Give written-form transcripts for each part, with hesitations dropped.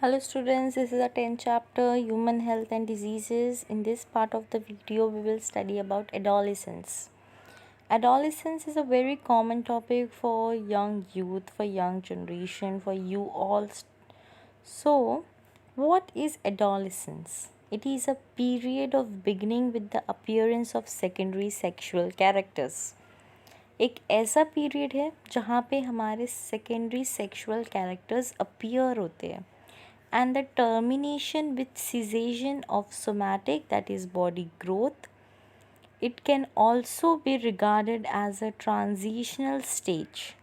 Hello students, this is a 10th chapter Human Health and Diseases. In this part of the video we will study about adolescence. Adolescence is a very common topic for young youth, for young generation, for you all. So, what is adolescence? It is a period of beginning with the appearance of secondary sexual characters. एक ऐसा period है जहाँ पे हमारे secondary sexual characters appear होते हैं and the termination with cessation of somatic, that is body growth. It can also be regarded as a transitional stage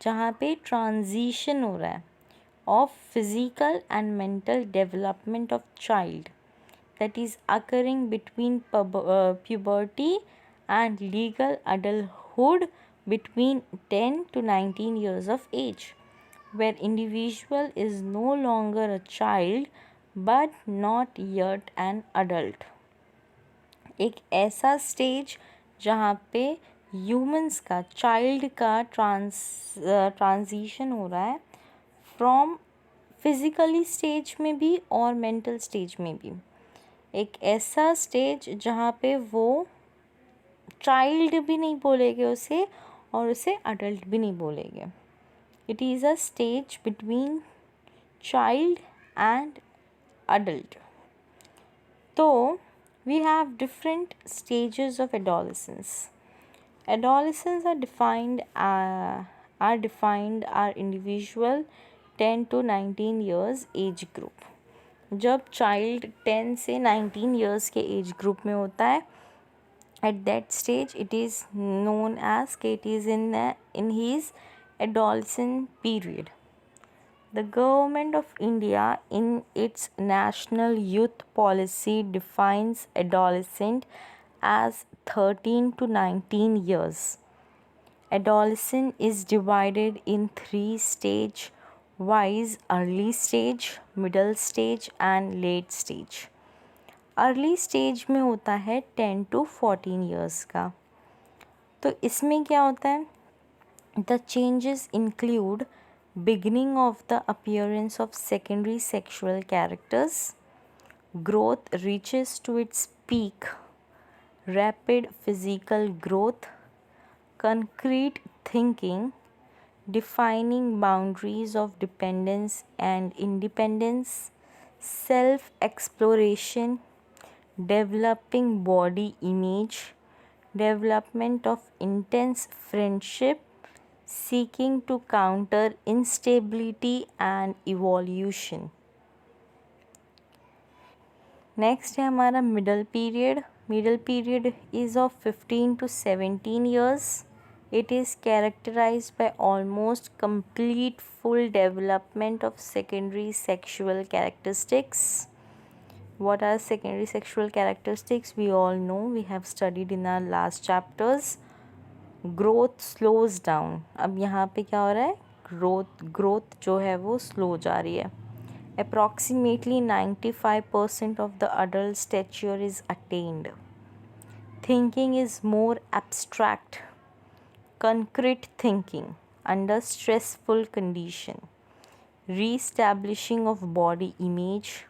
जहाँ पे transition हो रहा है of physical and mental development of child, that is occurring between puberty and legal adulthood between 10 to 19 years of age, where individual is no longer a child but not yet an adult. एक ऐसा stage जहाँ पे humans का child का transition हो रहा है from physically stage में भी और मेंटल स्टेज में भी. एक ऐसा स्टेज जहाँ पे वो चाइल्ड भी नहीं बोलेंगे उसे और उसे अडल्ट भी नहीं बोलेंगे. It is a stage between child and adult. So, we have different stages of adolescence. Adolescents are defined are individual 10 to 19 years age group. जब child 10 से 19 years के age group में होता है, at that stage it is known as it is in his adolescent period. The government of India in its national youth policy defines adolescent as 13 to 19 years. Adolescent is divided in 3 stage wise: early stage, middle stage and late stage. Early stage में होता है 10 to 14 years का. तो इसमें क्या होता है? The changes include beginning of the appearance of secondary sexual characters, growth reaches to its peak, rapid physical growth, concrete thinking, defining boundaries of dependence and independence, self-exploration, developing body image, development of intense friendship, seeking to counter instability and evolution. Next है हमारा middle period. Middle period is of 15 to 17 years. It is characterized by almost complete full development of secondary sexual characteristics. What are secondary sexual characteristics? We all know, we have studied in our last chapters. Growth slows down. अब यहाँ पे क्या हो रहा है? Growth जो है वो slow जा रही है. Approximately 95% of the adult stature is attained. Thinking is more abstract, concrete thinking under stressful condition, re-establishing of body image,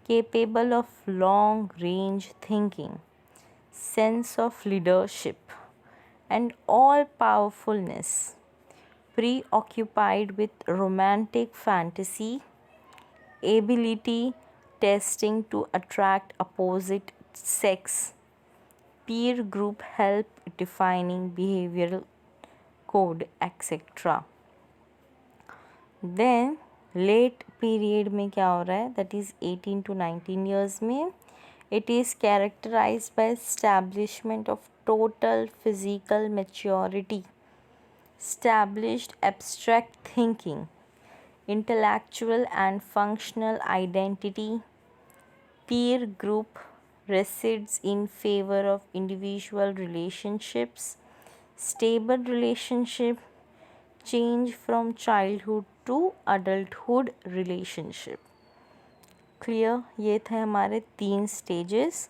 capable of long range thinking, sense of leadership and all powerfulness, preoccupied with romantic fantasy, ability testing to attract opposite sex, peer group help defining behavioral code, etc. Then late period में क्या हो रहा है? That is 18 to 19 years में it is characterized by establishment of total physical maturity, established abstract thinking, intellectual and functional identity, peer group resides in favor of individual relationships, stable relationship, change from childhood to adulthood relationship. Clear? ये थे हमारे 3 stages.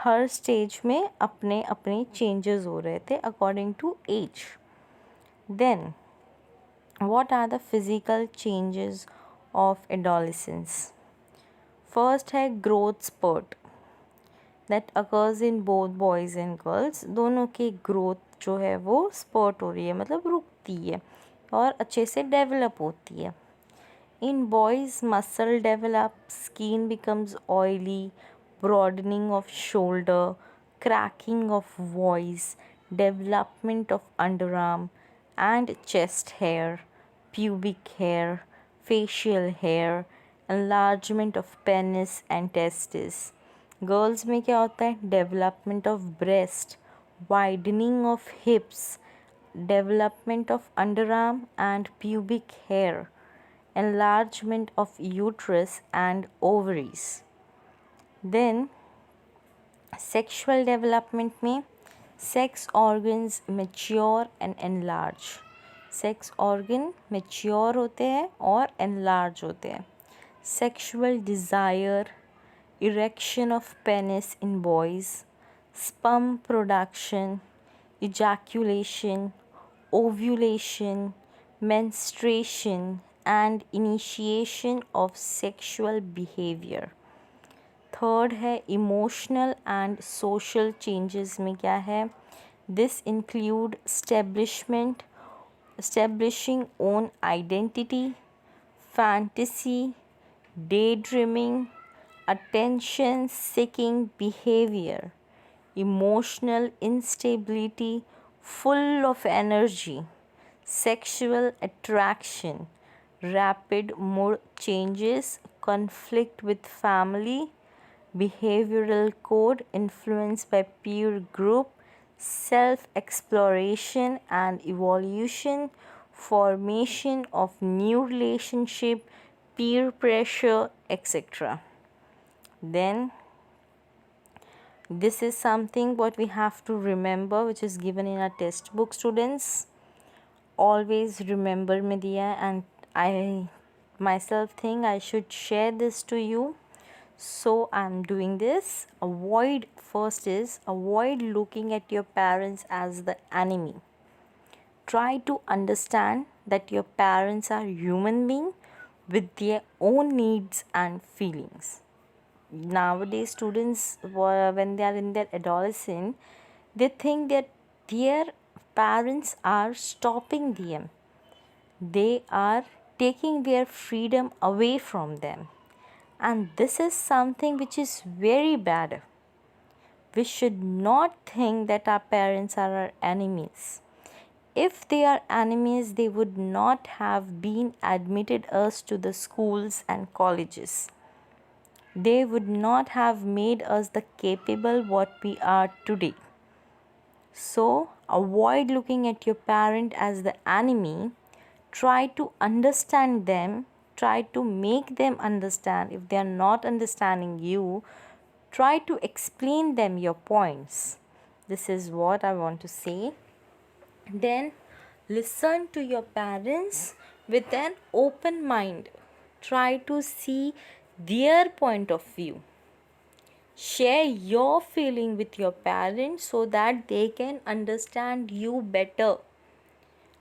हर stage में अपने अपने changes हो रहे थे according to age. Then what are the physical changes of adolescence. First है growth spurt that occurs in both boys and girls. दोनों की growth जो है वो spurt हो रही है, मतलब रुकती है और अच्छे से develop होती है. In boys, muscle develops, skin becomes oily, broadening of shoulder, cracking of voice, development of underarm and chest hair, pubic hair, facial hair, enlargement of penis and testes. Girls में क्या होता है? Development of breast, widening of hips, development of underarm and pubic hair, enlargement of uterus and ovaries. Then sexual development में sex organs mature and enlarge. Sex organ mature होते हैं और enlarge होते हैं. Sexual desire, erection of penis in boys, sperm production, ejaculation, ovulation, menstruation and initiation of sexual behavior. Third है emotional and social changes में क्या है? This include establishing own identity, fantasy, daydreaming, attention seeking behavior, emotional instability, full of energy, sexual attraction, rapid mood changes, conflict with family, behavioral code influenced by peer group, self-exploration and evolution, formation of new relationship, peer pressure, etc. Then this is something what we have to remember, which is given in our textbook, students. Always remember me diya, and I myself think I should share this to you. So I'm doing this. First is avoid looking at your parents as the enemy. Try to understand that your parents are human beings with their own needs and feelings. Nowadays students, when they are in their adolescence, they think that their parents are stopping them. They are taking their freedom away from them. And this is something which is very bad. We should not think that our parents are our enemies. If they are enemies, they would not have been admitted us to the schools and colleges. They would not have made us the capable what we are today. So avoid looking at your parent as the enemy. Try to understand them. Try to make them understand. If they are not understanding you, try to explain them your points. This is what I want to say. Then listen to your parents with an open mind. Try to see their point of view. Share your feeling with your parents so that they can understand you better.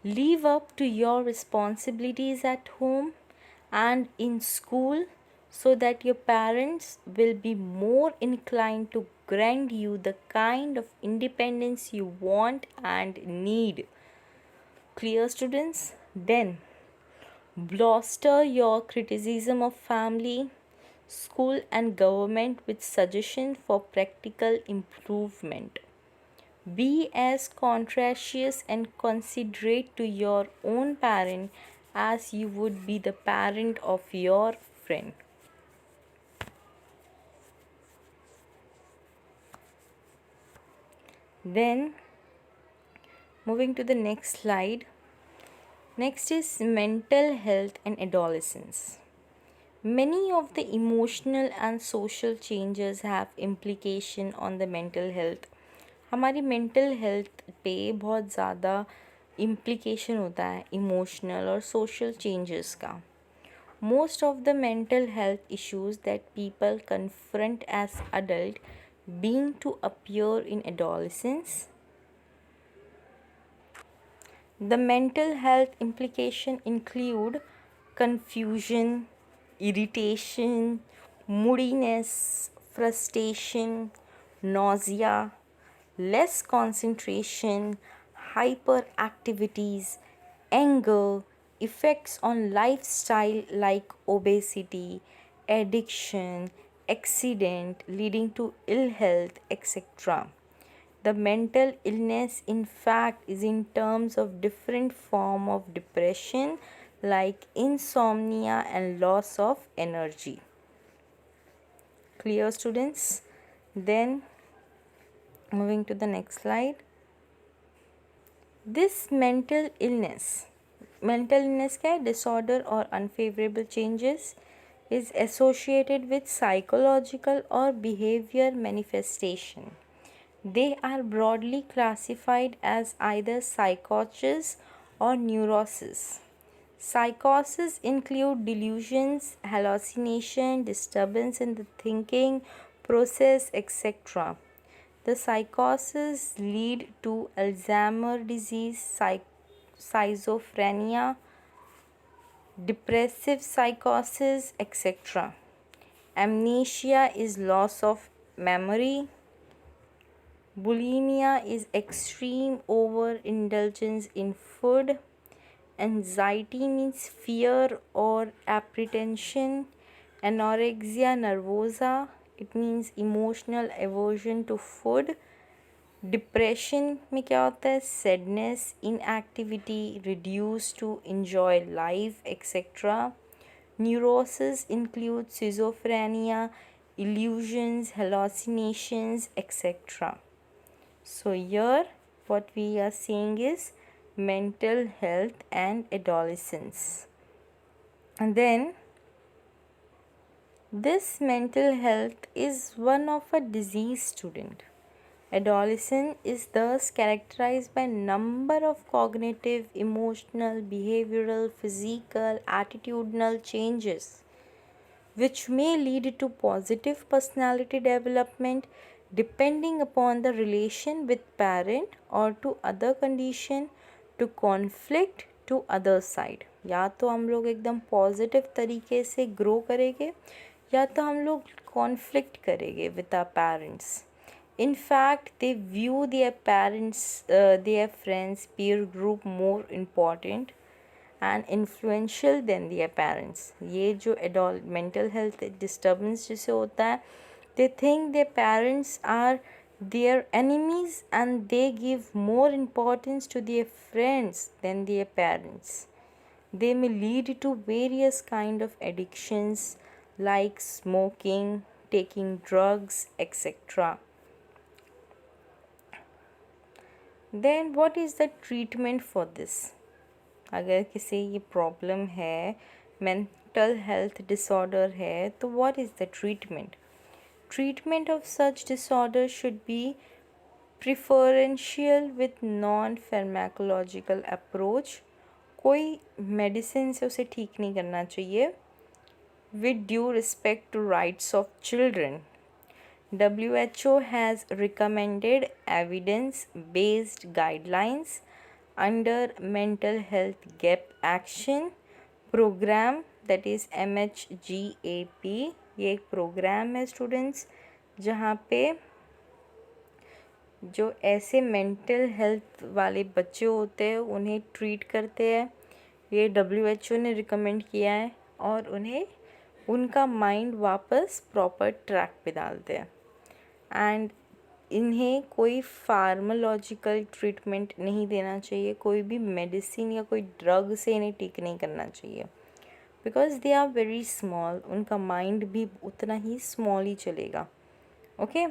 Live up to your responsibilities at home and in school so that your parents will be more inclined to grant you the kind of independence you want and need. Clear, students? Then bolster your criticism of family, school and government with suggestions for practical improvement. Be as conscientious and considerate to your own parent as you would be the parent of your friend. Then moving to the next slide. Next is mental health and adolescence. Many of the emotional and social changes have implication on the mental health. हमारी mental health पे बहुत ज़्यादा implication होता है emotional और social changes का. Most of the mental health issues that people confront as adult being to appear in adolescence. The mental health implication include confusion, irritation, moodiness, frustration, nausea, less concentration, hyperactivities, anger, effects on lifestyle like obesity, addiction, accident leading to ill health, etc. The mental illness in fact is in terms of different form of depression like insomnia and loss of energy. Clear, students? Then moving to the next slide. This mental illness क्या है? Disorder or unfavorable changes is associated with psychological or behavior manifestation. They are broadly classified as either psychosis or neurosis. Psychosis include delusions, hallucination, disturbance in the thinking process, etc. The psychosis lead to Alzheimer's disease, schizophrenia, depressive psychosis, etc. Amnesia is loss of memory. Bulimia is extreme overindulgence in food. Anxiety means fear or apprehension. Anorexia nervosa, it means emotional aversion to food. Depression में क्या होता है? Sadness, inactivity, reduce to enjoy life, etcetera. Neurosis include schizophrenia, illusions, hallucinations, etc. So here what we are seeing is mental health and adolescence. And then this mental health is one of a disease, student. Adolescence is thus characterized by number of cognitive, emotional, behavioral, physical, attitudinal changes which may lead to positive personality development depending upon the relation with parent or to other condition to conflict to other side. या तो हम लोग एकदम positive तरीके से grow करेंगे या तो हम लोग कॉन्फ्लिक्ट करेंगे with our parents. In fact, they view their parents, their friends, peer group more important and influential than their parents. ये जो adult mental health disturbance जिसे होता है, they think their parents are their enemies and they give more importance to their friends than their parents. They may lead to various kind of addictions like smoking, taking drugs, etc. Then what is the treatment for this? अगर किसी ये problem है, mental health disorder है, तो what is the treatment? Treatment of such disorder should be preferential with non-pharmacological approach. कोई medicine से उसे ठीक नहीं करना चाहिए. With due respect to rights of children. WHO has recommended evidence-based guidelines under mental health gap action program, that is MHGAP. ये एक programme है स्टूडेंट्स जहाँ पे जो ऐसे मेंटल हेल्थ वाले बच्चे होते हैं उन्हें ट्रीट करते हैं. ये WHO ने रिकमेंड किया है और उन्हें उनका माइंड वापस प्रॉपर ट्रैक पे डालते हैं. एंड इन्हें कोई फार्मालॉजिकल ट्रीटमेंट नहीं देना चाहिए, कोई भी मेडिसिन या कोई ड्रग से इन्हें ठीक नहीं करना चाहिए because they are very small. उनका माइंड भी उतना ही स्मॉल ही चलेगा. Okay,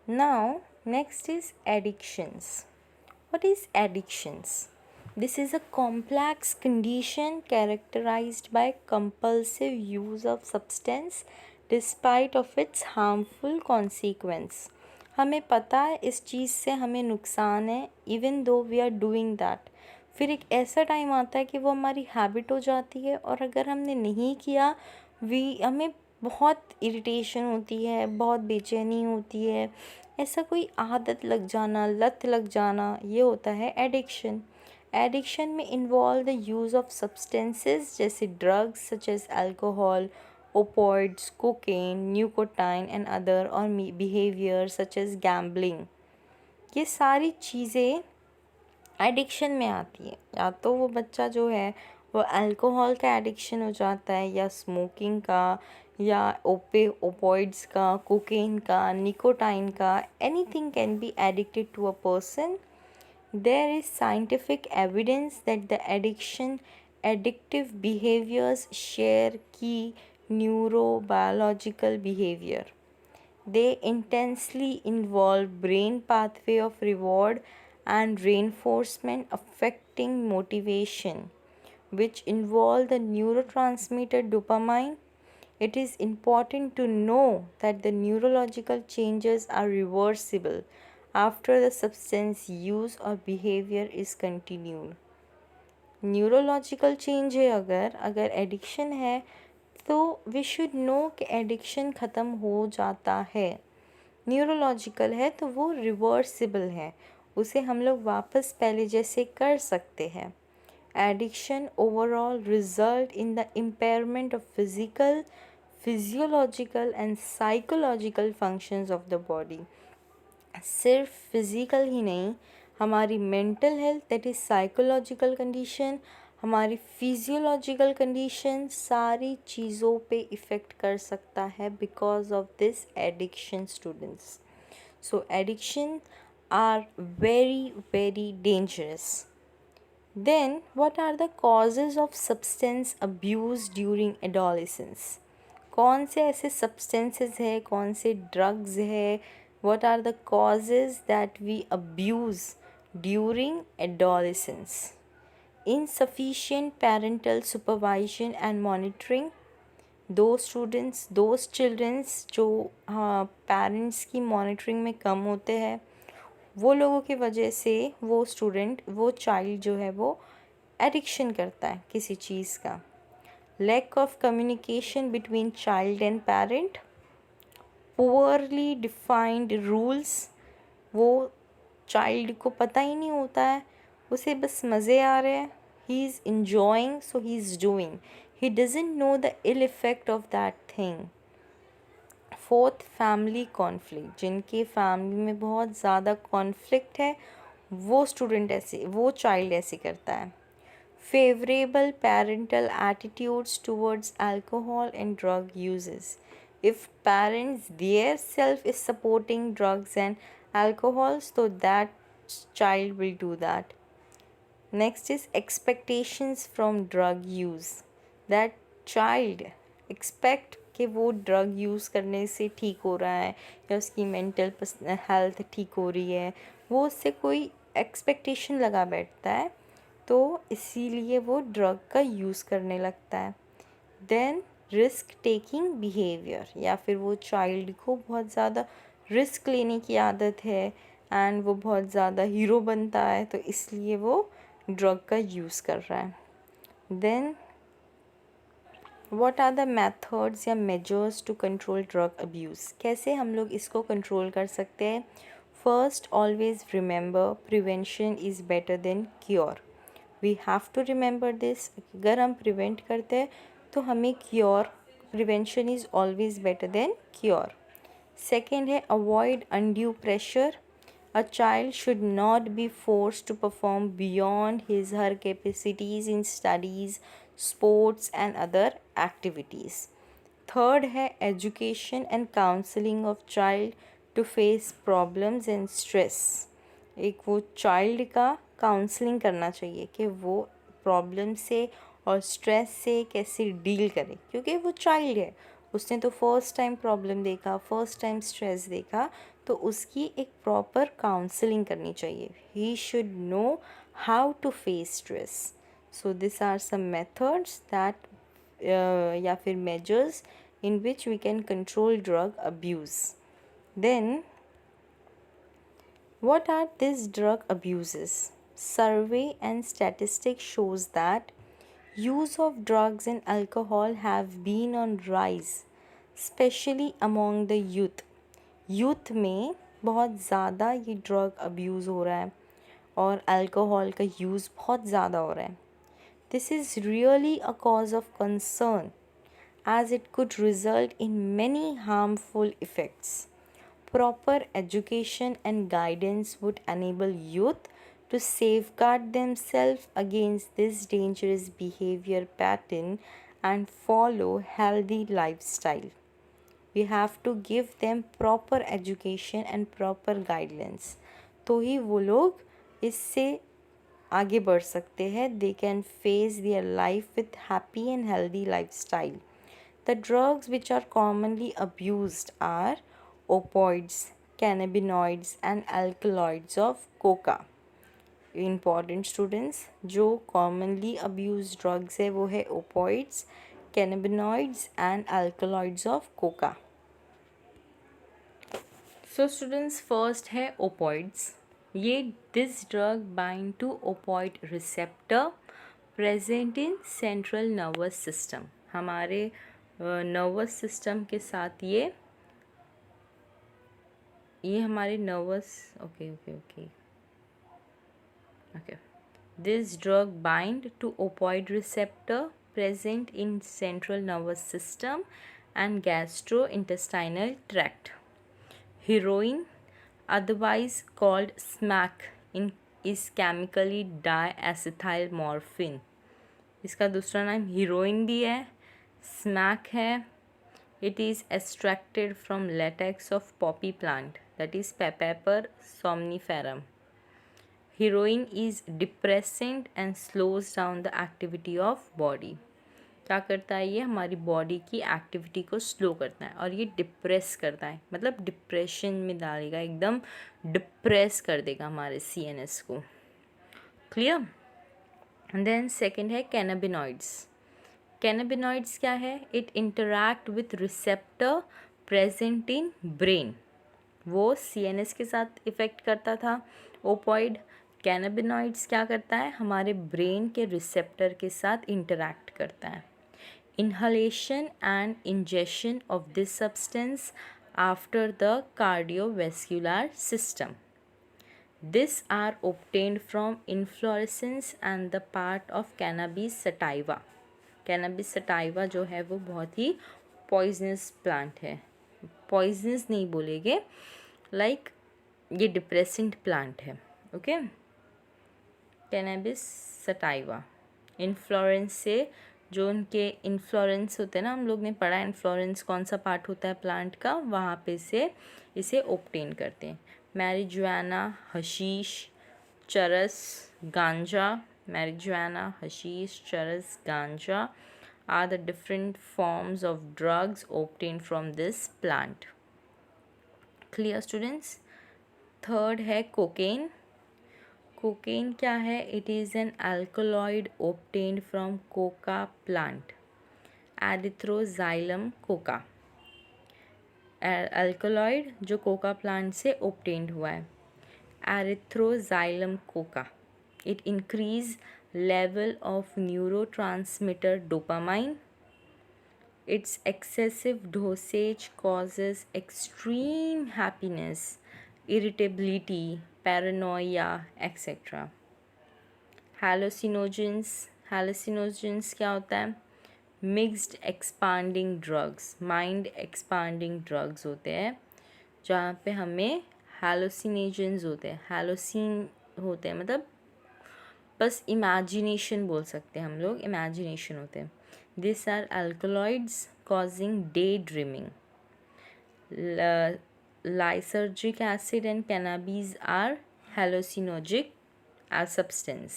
now next is addictions. What is addictions? This is a complex condition characterized by compulsive use of substance despite of its harmful consequence. हमें पता है इस चीज़ से हमें नुकसान है even though we are doing that. फिर एक ऐसा टाइम आता है कि वो हमारी हैबिट हो जाती है और अगर हमने नहीं किया हमें बहुत इरिटेशन होती है, बहुत बेचैनी होती है, ऐसा कोई आदत लग जाना, लत लग जाना, ये होता है एडिक्शन. एडिक्शन में involve the use of substances जैसे drugs such as alcohol, opioids, cocaine, nicotine and other, और बिहेवियर सच एज गैम्बलिंग। ये सारी चीज़ें एडिक्शन में आती है। या तो वो बच्चा जो है वो अल्कोहल का एडिक्शन हो जाता है, या स्मोकिंग का, या ओपॉइड्स का, कोकेन का, निकोटाइन का, anything can be addicted to a person. There is scientific evidence that the addictive behaviors share key neurobiological behavior. They intensely involve brain pathway of reward and reinforcement affecting motivation, which involve the neurotransmitter dopamine. It is important to know that the neurological changes are reversible after the substance use or behavior is continued. Neurological change है, अगर addiction है तो we should know कि addiction ख़त्म हो जाता है. Neurological है तो वो रिवर्सिबल है, उसे हम लोग वापस पहले जैसे कर सकते हैं. Addiction overall result in the impairment of physical, physiological and psychological functions of the body. सिर्फ फिज़िकल ही नहीं, हमारी mental health that is psychological condition, हमारी फिजियोलॉजिकल कंडीशन, सारी चीज़ों पे इफ़ेक्ट कर सकता है because of this addiction students. So addiction are very very dangerous. Then, what are the causes of substance abuse during adolescence? कौन से ऐसे substances है, कौन से drugs है? What are the causes that we abuse during adolescence? Insufficient parental supervision and monitoring. those children जो parents की monitoring में कम होते हैं, वो लोगों की वजह से वो चाइल्ड जो है वो एडिक्शन करता है किसी चीज़ का. Lack of communication between child and parent, poorly defined rules. वो चाइल्ड को पता ही नहीं होता है, उसे बस मज़े आ रहे हैं, he is enjoying so he is doing, he doesn't know the ill effect of that thing. Fourth, family conflict. जिनके फैमिली में बहुत ज़्यादा कॉन्फ्लिक्ट है वो चाइल्ड ऐसे करता है. Favourable parental attitudes towards alcohol and drug uses. If parents their self is supporting drugs and alcohols, so that child will do that. Next is expectations from drug use. That child expect कि वो drug use करने से ठीक हो रहा है या उसकी मेंटल हेल्थ ठीक हो रही है, वो उससे कोई एक्सपेक्टेशन लगा बैठता है, तो इसीलिए वो ड्रग का यूज़ करने लगता है. देन रिस्क टेकिंग बिहेवियर, या फिर वो चाइल्ड को बहुत ज़्यादा रिस्क लेने की आदत है एंड वो बहुत ज़्यादा हीरो बनता है, तो इसलिए वो ड्रग का यूज़ कर रहा है. Then what are the methods या measures to control drug abuse. कैसे हम लोग इसको कंट्रोल कर सकते हैं. First, always remember prevention is better than cure. We have to remember this. अगर हम प्रिवेंट करते हैं तो हमें cure, prevention is always better than cure. Second है avoid undue pressure. A child should not be forced to perform beyond his her capacities in studies, sports and other activities. Third है education and counseling of child to face problems and stress. एक वो child का counselling करना चाहिए कि वो problem से और स्ट्रेस से कैसे डील करे, क्योंकि वो चाइल्ड है, उसने तो फर्स्ट टाइम प्रॉब्लम देखा, फर्स्ट टाइम स्ट्रेस देखा, तो उसकी एक प्रॉपर काउंसलिंग करनी चाहिए. He should know how to face stress. So this are some methods that या फिर measures in which we can control drug abuse. Then what are these drug abuses? Survey and statistics shows that use of drugs and alcohol have been on rise, especially among the youth. Youth में बहुत ज़्यादा ये drug abuse हो रहा है और alcohol का use बहुत ज़्यादा हो रहा है. This is really a cause of concern as it could result in many harmful effects. Proper education and guidance would enable youth to safeguard themselves against this dangerous behavior pattern and follow healthy lifestyle. We have to give them proper education and proper guidelines. तो ही वो लोग इससे आगे बढ़ सकते हैं. They can face their life with happy and healthy lifestyle. The drugs which are commonly abused are opioids, cannabinoids and alkaloids of coca. Important students, जो commonly abused drugs है वो है opioids, cannabinoids and alkaloids of coca. So students, first है opioids. ये this drug bind to opioid receptor present in central nervous system. हमारे nervous system के साथ ये हमारे nervous okay okay okay okay this drug bind to opioid receptor present in central nervous system and gastro intestinal tract. Heroin, otherwise called smack, is chemically diacetylmorphine. इसका दूसरा नाम heroine भी है, स्मैक है. It is extracted from latex of poppy plant, that is Papaver somniferum. Heroin is depressant and slows down the activity of body. क्या करता है ये? हमारी बॉडी की एक्टिविटी को स्लो करता है और ये डिप्रेस करता है, मतलब डिप्रेशन में डालेगा, एकदम डिप्रेस कर देगा हमारे CNS को. क्लियर? एंड देन सेकंड है कैनाबिनॉइड्स. कैनाबिनॉइड्स क्या है? It interact with receptor present in brain. वो CNS के साथ इफ़ेक्ट करता था ओपॉइड. कैनाबिनॉइड्स क्या करता है? हमारे ब्रेन के रिसेप्टर के साथ इंटरैक्ट करता है. Inhalation and ingestion of this substance after the cardiovascular system. These are obtained from inflorescence and the part of cannabis sativa. Cannabis sativa जो है वो बहुत ही poisonous plant है. Poisonous नहीं बोलेंगे, like ये depressant plant है. Okay? Cannabis sativa. Inflorescence से जो उनके इन्फ्लोरेंस होते हैं ना, हम लोग ने पढ़ा इन्फ्लोरेंस कौन सा पार्ट होता है प्लांट का, वहाँ पे से इसे ओब्टेन करते हैं. मैरिजुआना, हशीश, चरस, गांजा. Marijuana, hashish, charas, ganja are the different forms of drugs obtain from this plant. Clear students? Third है कोकेन. कोकेन क्या है? It is an alkaloid obtained from coca plant, erythroxylum coca. Alkaloid जो coca plant से obtained हुआ है, erythroxylum coca. It increase level of neurotransmitter dopamine. Its excessive dosage causes extreme happiness, irritability, paranoia, etc. Hallucinogens. Hallucinogens क्या होता है? Mixed expanding drugs, mind expanding drugs होते हैं जहाँ पे हमें हैलोसिनेजेंस होते हैं. हैलोसिन होते हैं मतलब बस इमेजिनेशन बोल सकते हैं हम लोग, इमेजिनेशन होते हैं. This are alkaloids causing day dreaming. Lysergic acid and cannabis are hallucinogenic substance.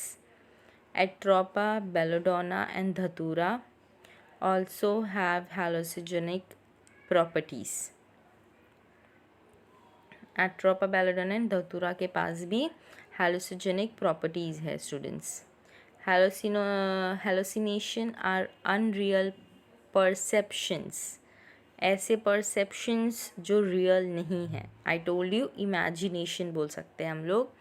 Atropa, belladonna and dhatura also have hallucinogenic properties. Atropa, belladonna and dhatura के पास भी hallucinogenic properties है students. Hallucination are unreal perceptions. ऐसे perceptions जो real नहीं है. I told you imagination बोल सकते हैं हम लोग.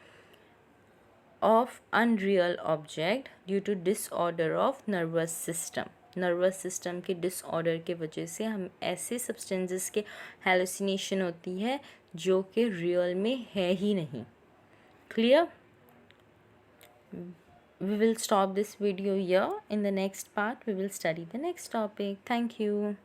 Of unreal object due to disorder of nervous system. Nervous system के डिसऑर्डर के वजह से हम ऐसे सब्सटेंसेस के हेलुसिनेशन होती है जो कि रियल में है ही नहीं. Clear? we will stop this video here. In the next part, we will study the next topic. Thank you.